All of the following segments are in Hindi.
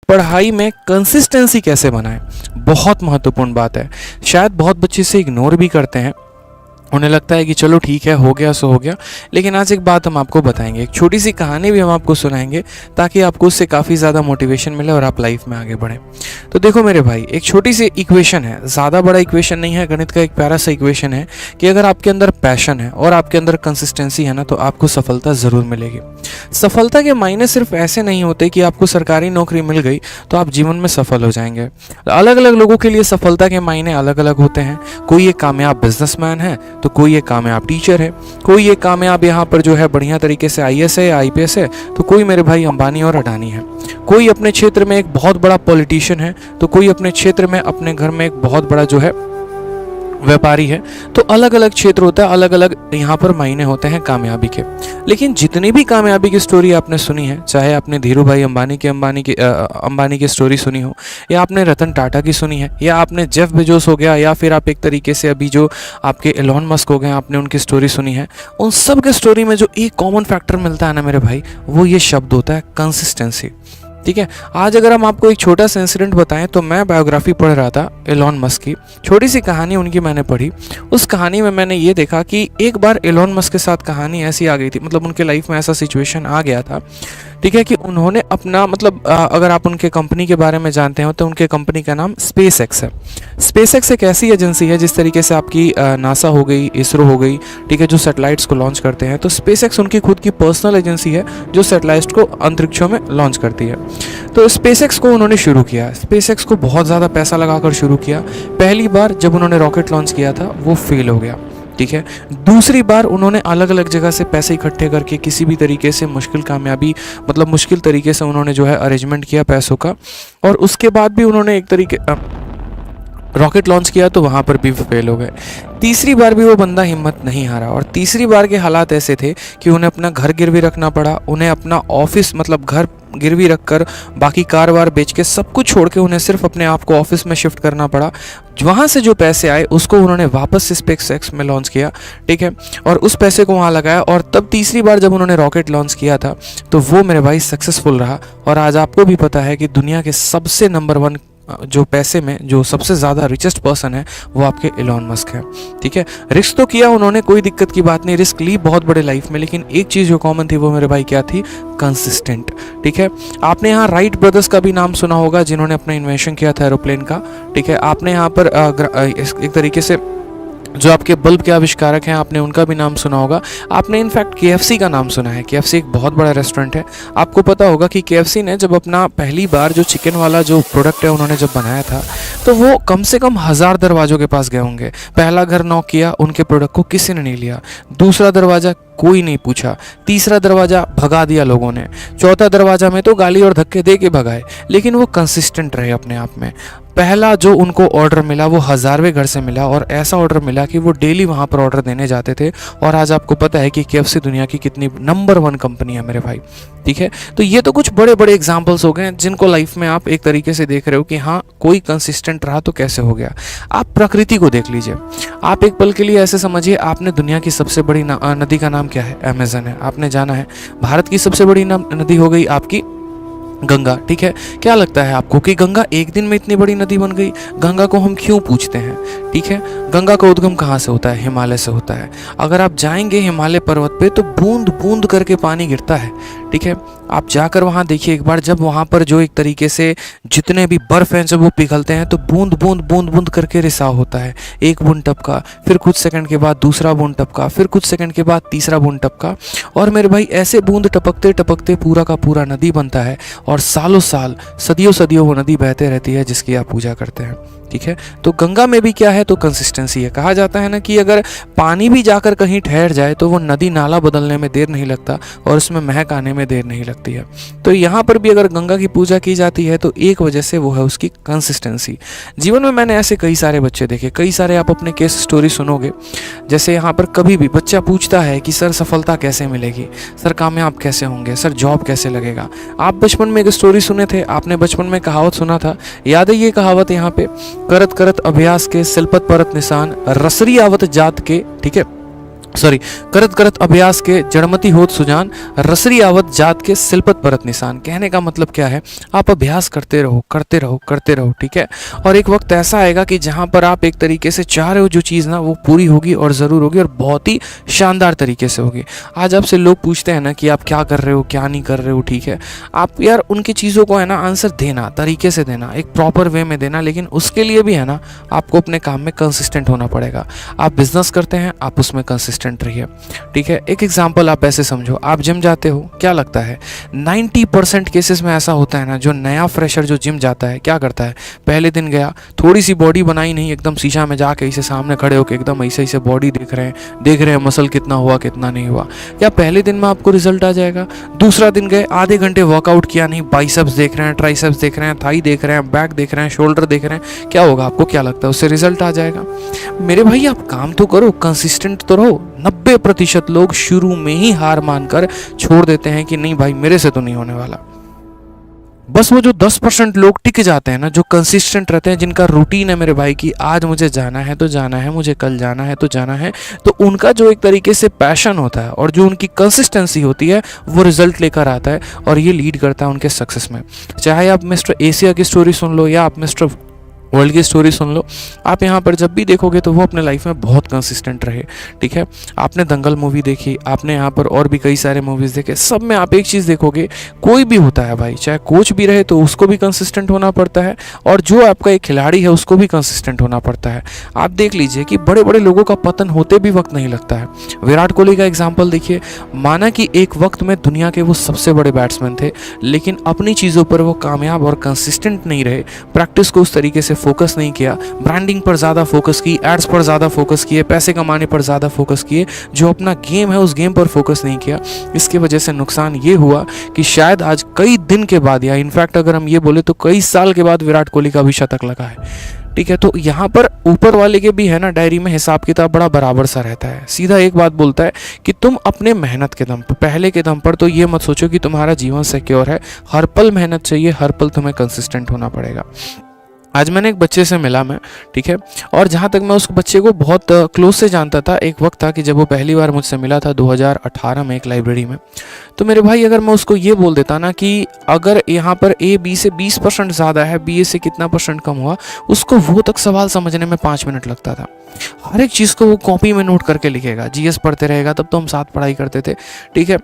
पढ़ाई में कंसिस्टेंसी कैसे बनाएं, बहुत महत्वपूर्ण बात है। शायद बहुत बच्चे इसे इग्नोर भी करते हैं, उन्हें लगता है कि चलो ठीक है, हो गया सो हो गया। लेकिन आज एक बात हम आपको बताएंगे, एक छोटी सी कहानी भी हम आपको सुनाएंगे ताकि आपको उससे काफ़ी ज़्यादा मोटिवेशन मिले और आप लाइफ में आगे बढ़ें। तो देखो मेरे भाई, एक छोटी सी इक्वेशन है, ज़्यादा बड़ा इक्वेशन नहीं है, गणित का एक प्यारा सा इक्वेशन है कि अगर आपके अंदर पैशन है और आपके अंदर कंसिस्टेंसी है ना, तो आपको सफलता ज़रूर मिलेगी। सफलता के मायने सिर्फ ऐसे नहीं होते कि आपको सरकारी नौकरी मिल गई तो आप जीवन में सफल हो जाएंगे। अलग अलग लोगों के लिए सफलता के मायने अलग अलग होते हैं। कोई एक कामयाब बिजनेसमैन है तो कोई एक कामयाब टीचर है, कोई एक कामयाब यहाँ पर जो है बढ़िया तरीके से आईएएस है या आईपीएस है, तो कोई मेरे भाई अंबानी और अडानी है। कोई अपने क्षेत्र में एक बहुत बड़ा पॉलिटिशियन है तो कोई अपने क्षेत्र में अपने घर में एक बहुत बड़ा जो है व्यापारी है। तो अलग अलग क्षेत्र होता है, अलग अलग यहाँ पर मायने होते हैं कामयाबी के। लेकिन जितनी भी कामयाबी की स्टोरी आपने सुनी है, चाहे आपने धीरू भाई अंबानी की स्टोरी सुनी हो, या आपने रतन टाटा की सुनी है, या आपने जेफ बेजोस हो गया, या फिर आप एक तरीके से अभी जो आपके एलोन मस्क हो गए आपने उनकी स्टोरी सुनी है, उन सब के स्टोरी में जो एक कॉमन फैक्टर मिलता है ना मेरे भाई, वो ये शब्द होता है कंसिस्टेंसी। ठीक है, आज अगर हम आपको एक छोटा सा इंसिडेंट बताएं, तो मैं बायोग्राफी पढ़ रहा था एलोन मस्क की, छोटी सी कहानी उनकी मैंने पढ़ी। उस कहानी में मैंने ये देखा कि एक बार एलोन मस्क के साथ कहानी ऐसी आ गई थी, मतलब उनके लाइफ में ऐसा सिचुएशन आ गया था, ठीक है, कि उन्होंने अपना मतलब अगर आप उनके कंपनी के बारे में जानते हो तो उनके कंपनी का नाम स्पेस एक्स है। स्पेस एक्स एक ऐसी एजेंसी है जिस तरीके से आपकी नासा हो गई, इसरो हो गई, ठीक है, जो सैटेलाइट्स को लॉन्च करते हैं, तो स्पेस एक्स उनकी खुद की पर्सनल एजेंसी है जो सैटेलाइट्स को अंतरिक्षों में लॉन्च करती है। तो स्पेस एक्स को उन्होंने शुरू किया, स्पेस एक्स को बहुत ज़्यादा पैसा लगाकर शुरू किया। पहली बार जब उन्होंने रॉकेट लॉन्च किया था वो फेल हो गया, ठीक है। दूसरी बार उन्होंने अलग अलग जगह से पैसे इकट्ठे करके किसी भी तरीके से मुश्किल तरीके से उन्होंने जो है अरेंजमेंट किया पैसों का, और उसके बाद भी उन्होंने एक तरीके रॉकेट लॉन्च किया तो वहाँ पर भी फेल हो गए। तीसरी बार भी वो बंदा हिम्मत नहीं हारा, और तीसरी बार के हालात ऐसे थे कि उन्हें अपना घर गिरवी रखना पड़ा, उन्हें अपना ऑफिस मतलब घर गिरवी रखकर बाकी कार वार बेच के सब कुछ छोड़ के उन्हें सिर्फ अपने आप को ऑफिस में शिफ्ट करना पड़ा। वहाँ से जो पैसे आए उसको उन्होंने वापस से स्पेस एक्स में लॉन्च किया, ठीक है, और उस पैसे को वहाँ लगाया, और तब तीसरी बार जब उन्होंने रॉकेट लॉन्च किया था तो वो मेरे भाई सक्सेसफुल रहा। और आज आपको भी पता है कि दुनिया के सबसे नंबर 1 जो पैसे में जो सबसे ज़्यादा रिचेस्ट पर्सन है वो आपके एलोन मस्क है, ठीक है। रिस्क तो किया उन्होंने, कोई दिक्कत की बात नहीं, रिस्क ली बहुत बड़े लाइफ में, लेकिन एक चीज़ जो कॉमन थी वो मेरे भाई क्या थी, कंसिस्टेंट, ठीक है। आपने यहाँ राइट ब्रदर्स का भी नाम सुना होगा जिन्होंने अपना इन्वेंशन किया था एरोप्लेन का, ठीक है। आपने यहाँ पर एक तरीके से जो आपके बल्ब के आविष्कारक हैं आपने उनका भी नाम सुना होगा। आपने इनफैक्ट केएफसी का नाम सुना है, केएफसी एक बहुत बड़ा रेस्टोरेंट है। आपको पता होगा कि केएफसी ने जब अपना पहली बार जो चिकन वाला जो प्रोडक्ट है उन्होंने जब बनाया था तो वो कम से कम 1000 दरवाजों के पास गए होंगे। पहला घर नॉक किया, उनके प्रोडक्ट को किसी ने नहीं लिया। दूसरा दरवाज़ा कोई नहीं पूछा, तीसरा दरवाज़ा भगा दिया लोगों ने, चौथा दरवाज़ा में तो गाली और धक्के दे के भगाए, लेकिन वो कंसिस्टेंट रहे अपने आप में। पहला जो उनको ऑर्डर मिला वो 1000वें घर से मिला, और ऐसा ऑर्डर मिला कि वो डेली वहाँ पर ऑर्डर देने जाते थे। और आज आपको पता है कि केएफसी दुनिया की कितनी नंबर 1 कंपनी है मेरे भाई, ठीक है। तो ये तो कुछ बड़े बड़े एग्जाम्पल्स हो गए जिनको लाइफ में आप एक तरीके से देख रहे हो कि हाँ कोई कंसिस्टेंट रहा तो कैसे हो गया। आप प्रकृति को देख लीजिए, आप एक पल के लिए ऐसे समझिए, आपने दुनिया की सबसे बड़ी नदी का नाम क्या है, अमेज़न है, आपने जाना है। भारत की सबसे बड़ी नदी हो गई आपकी गंगा, ठीक है। क्या लगता है आपको कि गंगा एक दिन में इतनी बड़ी नदी बन गई? गंगा को हम क्यों पूछते हैं, ठीक है। गंगा का उद्गम कहाँ से होता है? हिमालय से होता है। अगर आप जाएंगे हिमालय पर्वत पे तो बूंद बूंद करके पानी गिरता है, ठीक है। आप जाकर वहाँ देखिए एक बार, जब वहाँ पर जो एक तरीके से जितने भी बर्फ़ हैं जब वो पिघलते हैं तो बूंद बूंद बूंद बूंद करके रिसाव होता है। एक बूंद टपका, फिर कुछ सेकंड के बाद दूसरा बूंद टपका, फिर कुछ सेकंड के बाद तीसरा बूंद टपका, और मेरे भाई ऐसे बूंद टपकते टपकते पूरा का पूरा नदी बनता है, और सालों साल सदियों सदियों वो नदी बहते रहती है जिसकी आप पूजा करते हैं, ठीक है। तो गंगा में भी क्या है, तो कंसिस्टेंसी है। कहा जाता है ना कि अगर पानी भी जाकर कहीं ठहर जाए तो वो नदी नाला बदलने में देर नहीं लगता और उसमें महक आने में देर नहीं लगती है। तो यहाँ पर भी अगर गंगा की पूजा की जाती है तो एक वजह से वो है उसकी कंसिस्टेंसी। जीवन में मैंने ऐसे कई सारे बच्चे देखे, कई सारे आप अपने केस स्टोरी सुनोगे। जैसे यहाँ पर कभी भी बच्चा पूछता है कि सर सफलता कैसे मिलेगी, सर कामयाब कैसे होंगे, सर जॉब कैसे लगेगा। आप बचपन में एक स्टोरी सुने थे, आपने बचपन में कहावत सुना था, याद है ये कहावत यहाँ पे, करत करत अभ्यास के सिलपत परत निशान, रसरी आवत जात के, ठीक है। सॉरी, करत करत अभ्यास के जड़मती होत सुजान, रसरी आवत जात के सिलपत परत निशान। कहने का मतलब क्या है, आप अभ्यास करते रहो करते रहो करते रहो, ठीक है। और एक वक्त ऐसा आएगा कि जहाँ पर आप एक तरीके से चाह रहे हो जो चीज़ ना, वो पूरी होगी और ज़रूर होगी, और बहुत ही शानदार तरीके से होगी। आज आपसे लोग पूछते हैं ना कि आप क्या कर रहे हो, क्या नहीं कर रहे हो, ठीक है। आप यार उनकी चीज़ों को है ना आंसर देना, तरीके से देना, एक प्रॉपर वे में देना, लेकिन उसके लिए भी है ना आपको अपने काम में कंसिस्टेंट होना पड़ेगा। आप बिजनेस करते हैं, आप उसमें कंसिस्टेंट रहिए, ठीक है। एक एग्जांपल आप ऐसे समझो, आप जिम जाते हो, क्या लगता है 90% केसेस में ऐसा होता है ना, जो नया फ्रेशर जो जिम जाता है क्या करता है, पहले दिन गया, थोड़ी सी बॉडी बनाई नहीं, एकदम शीशा में जाके इसे सामने खड़े होकर एकदम ऐसे ऐसे बॉडी देख रहे हैं मसल कितना हुआ कितना नहीं हुआ। क्या पहले दिन में आपको रिजल्ट आ जाएगा? दूसरा दिन गए, आधे घंटे वर्कआउट किया नहीं, बाइसेप्स देख रहे हैं, ट्राइसेप्स देख रहे हैं, थाई देख रहे हैं, बैक देख रहे हैं, शोल्डर देख रहे हैं, क्या होगा? आपको क्या लगता है उससे रिजल्ट आ जाएगा? मेरे भाई आप काम तो करो, कंसिस्टेंट तो रहो। 90% लोग शुरू में ही हार मानकर छोड़ देते हैं कि नहीं भाई मेरे से तो नहीं होने वाला। बस वो जो 10% लोग टिक जाते हैं ना, जो कंसिस्टेंट रहते हैं, जिनका रूटीन है मेरे भाई कि आज मुझे जाना है तो जाना है, मुझे कल जाना है तो जाना है, तो उनका जो एक तरीके से पैशन होता है और जो उनकी कंसिस्टेंसी होती है वो रिजल्ट लेकर आता है, और ये लीड करता है उनके सक्सेस में। चाहे आप मिस्टर एशिया की स्टोरी सुन लो या आप मिस्टर वर्ल्ड की स्टोरी सुन लो, आप यहाँ पर जब भी देखोगे तो वो अपने लाइफ में बहुत कंसिस्टेंट रहे, ठीक है। आपने दंगल मूवी देखी, आपने यहाँ पर और भी कई सारे मूवीज़ देखे, सब में आप एक चीज़ देखोगे, कोई भी होता है भाई, चाहे कोच भी रहे तो उसको भी कंसिस्टेंट होना पड़ता है, और जो आपका एक खिलाड़ी है उसको भी कंसिस्टेंट होना पड़ता है। आप देख लीजिए कि बड़े बड़े लोगों का पतन होते भी वक्त नहीं लगता है। विराट कोहली का एग्जाम्पल देखिए, माना कि एक वक्त में दुनिया के वो सबसे बड़े बैट्समैन थे, लेकिन अपनी चीज़ों पर वो कामयाब और कंसिस्टेंट नहीं रहे, प्रैक्टिस को उस तरीके से फोकस नहीं किया, ब्रांडिंग पर ज़्यादा फोकस की, एड्स पर ज़्यादा फोकस किए, पैसे कमाने पर ज़्यादा फोकस किए, जो अपना गेम है उस गेम पर फोकस नहीं किया। इसकी वजह से नुकसान ये हुआ कि शायद आज कई दिन के बाद, या इनफैक्ट अगर हम ये बोले तो कई साल के बाद विराट कोहली का भी शतक लगा है, ठीक है। तो यहाँ पर ऊपर वाले के भी है ना डायरी में हिसाब किताब बड़ा बराबर सा रहता है। सीधा एक बात बोलता है कि तुम अपने मेहनत के दम पर, पहले के दम पर तो ये मत सोचो कि तुम्हारा जीवन सिक्योर है, हर पल मेहनत चाहिए, हर पल तुम्हें कंसिस्टेंट होना पड़ेगा। आज मैंने एक बच्चे से मिला मैं, ठीक है, और जहाँ तक मैं उस बच्चे को बहुत क्लोज से जानता था, एक वक्त था कि जब वो पहली बार मुझसे मिला था 2018 में एक लाइब्रेरी में। तो मेरे भाई अगर मैं उसको ये बोल देता ना कि अगर यहाँ पर ए बी से 20% ज़्यादा है, बी ए से कितना परसेंट कम हुआ, उसको वो तक सवाल समझने में 5 मिनट लगता था। हर एक चीज़ को वो कॉपी में नोट करके लिखेगा, जीएस पढ़ते रहेगा, तब तो हम साथ पढ़ाई करते थे, ठीक है।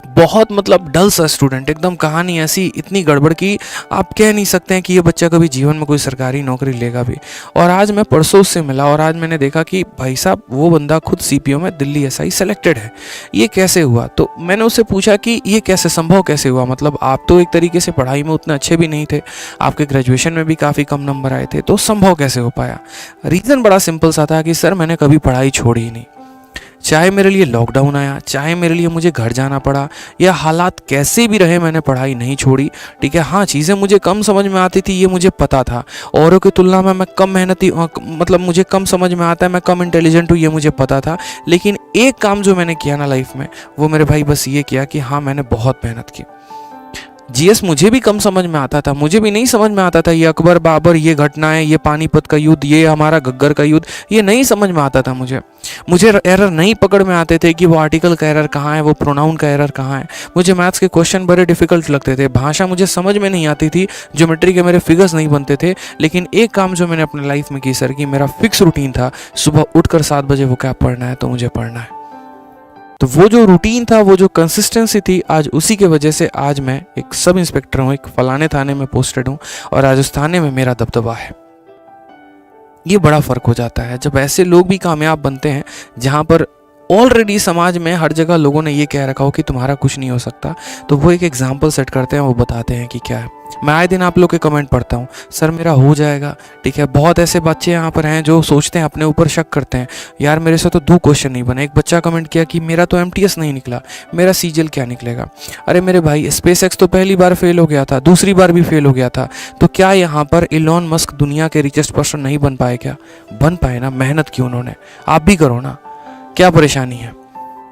बहुत मतलब डल सा स्टूडेंट, एकदम कहानी ऐसी इतनी गड़बड़ की आप कह नहीं सकते हैं कि ये बच्चा कभी जीवन में कोई सरकारी नौकरी लेगा भी। और आज मैं परसों उससे मिला और आज मैंने देखा कि भाई साहब वो बंदा खुद सीपीओ में दिल्ली एसआई सेलेक्टेड है। ये कैसे हुआ? तो मैंने उससे पूछा कि ये कैसे संभव कैसे हुआ, मतलब आप तो एक तरीके से पढ़ाई में उतने अच्छे भी नहीं थे, आपके ग्रेजुएशन में भी काफ़ी कम नंबर आए थे, तो संभव कैसे हो पाया? रीज़न बड़ा सिंपल सा था कि सर मैंने कभी पढ़ाई छोड़ी ही नहीं, चाहे मेरे लिए लॉकडाउन आया, चाहे मेरे लिए मुझे घर जाना पड़ा, या हालात कैसे भी रहे, मैंने पढ़ाई नहीं छोड़ी, ठीक है। हाँ, चीज़ें मुझे कम समझ में आती थी, ये मुझे पता था, औरों की तुलना में मैं कम मेहनती, मतलब मुझे कम समझ में आता है, मैं कम इंटेलिजेंट हूँ, ये मुझे पता था। लेकिन एक काम जो मैंने किया ना लाइफ में, वो मेरे भाई बस ये किया कि हाँ मैंने बहुत मेहनत की। जीएस मुझे भी कम समझ में आता था, मुझे भी नहीं समझ में आता था ये अकबर बाबर, ये घटनाएं, ये पानीपत का युद्ध, ये हमारा घग्गर का युद्ध, ये नहीं समझ में आता था मुझे एरर नहीं पकड़ में आते थे कि वो आर्टिकल का एरर कहाँ है, वो प्रोनाउन का एरर कहाँ है। मुझे मैथ्स के क्वेश्चन बड़े डिफिकल्ट लगते थे, भाषा मुझे समझ में नहीं आती थी, ज्योमेट्री के मेरे फिगर्स नहीं बनते थे। लेकिन एक काम जो मैंने अपने लाइफ में की सर, कि मेरा फिक्स रूटीन था, सुबह उठकर 7 बजे वो क्या पढ़ना है तो मुझे पढ़ना है। तो वो जो रूटीन था, वो जो कंसिस्टेंसी थी, आज उसी के वजह से आज मैं एक सब इंस्पेक्टर हूँ, एक फलाने थाने में पोस्टेड हूँ, और आज उस थाने में मेरा दबदबा है। ये बड़ा फ़र्क हो जाता है जब ऐसे लोग भी कामयाब बनते हैं, जहाँ पर ऑलरेडी समाज में हर जगह लोगों ने ये कह रखा हो कि तुम्हारा कुछ नहीं हो सकता, तो वो एक एग्जाम्पल सेट करते हैं, वो बताते हैं कि क्या है। मैं आए दिन आप लोग के कमेंट पढ़ता हूँ, सर मेरा हो जाएगा, ठीक है। बहुत ऐसे बच्चे यहाँ पर हैं जो सोचते हैं, अपने ऊपर शक करते हैं, यार मेरे से तो 2 क्वेश्चन नहीं बने। एक बच्चा कमेंट किया कि मेरा तो एमटीएस नहीं निकला, मेरा सीजीएल क्या निकलेगा? अरे मेरे भाई, स्पेस एक्स तो पहली बार फेल हो गया था, दूसरी बार भी फेल हो गया था, तो क्या यहाँ पर इलॉन मस्क दुनिया के रिचेस्ट पर्सन नहीं बन पाए? क्या बन पाए ना, मेहनत की उन्होंने, आप भी करो ना, क्या परेशानी है?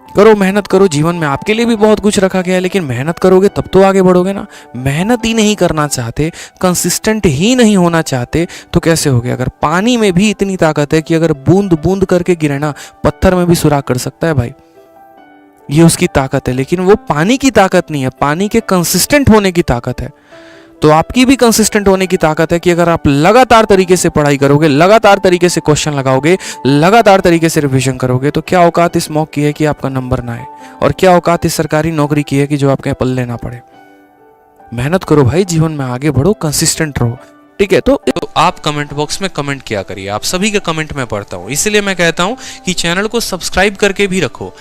करो, मेहनत करो। जीवन में आपके लिए भी बहुत कुछ रखा गया है, लेकिन मेहनत करोगे तब तो आगे बढ़ोगे ना। मेहनत ही नहीं करना चाहते, कंसिस्टेंट ही नहीं होना चाहते, तो कैसे होगे? अगर पानी में भी इतनी ताकत है कि अगर बूंद बूंद करके गिरे ना, पत्थर में भी सुराख कर सकता है भाई, ये उसकी ताकत है। लेकिन वो पानी की ताकत नहीं है, पानी के कंसिस्टेंट होने की ताकत है। तो आपकी भी कंसिस्टेंट होने की ताकत है कि अगर आप लगातार तरीके से पढ़ाई करोगे, लगातार तरीके से क्वेश्चन लगाओगे, लगातार तरीके से रिवीजन करोगे, तो क्या औकात इस मॉक की है कि आपका नंबर ना आए, और क्या औकात इस सरकारी नौकरी की है कि जो आपके पल्ले ना पड़े। मेहनत करो भाई, जीवन में आगे बढ़ो, कंसिस्टेंट रहो, ठीक है। तो आप कमेंट बॉक्स में कमेंट किया करिए, आप सभी के कमेंट मैं पढ़ता हूँ, इसलिए मैं कहता हूँ कि चैनल को सब्सक्राइब करके भी रखो।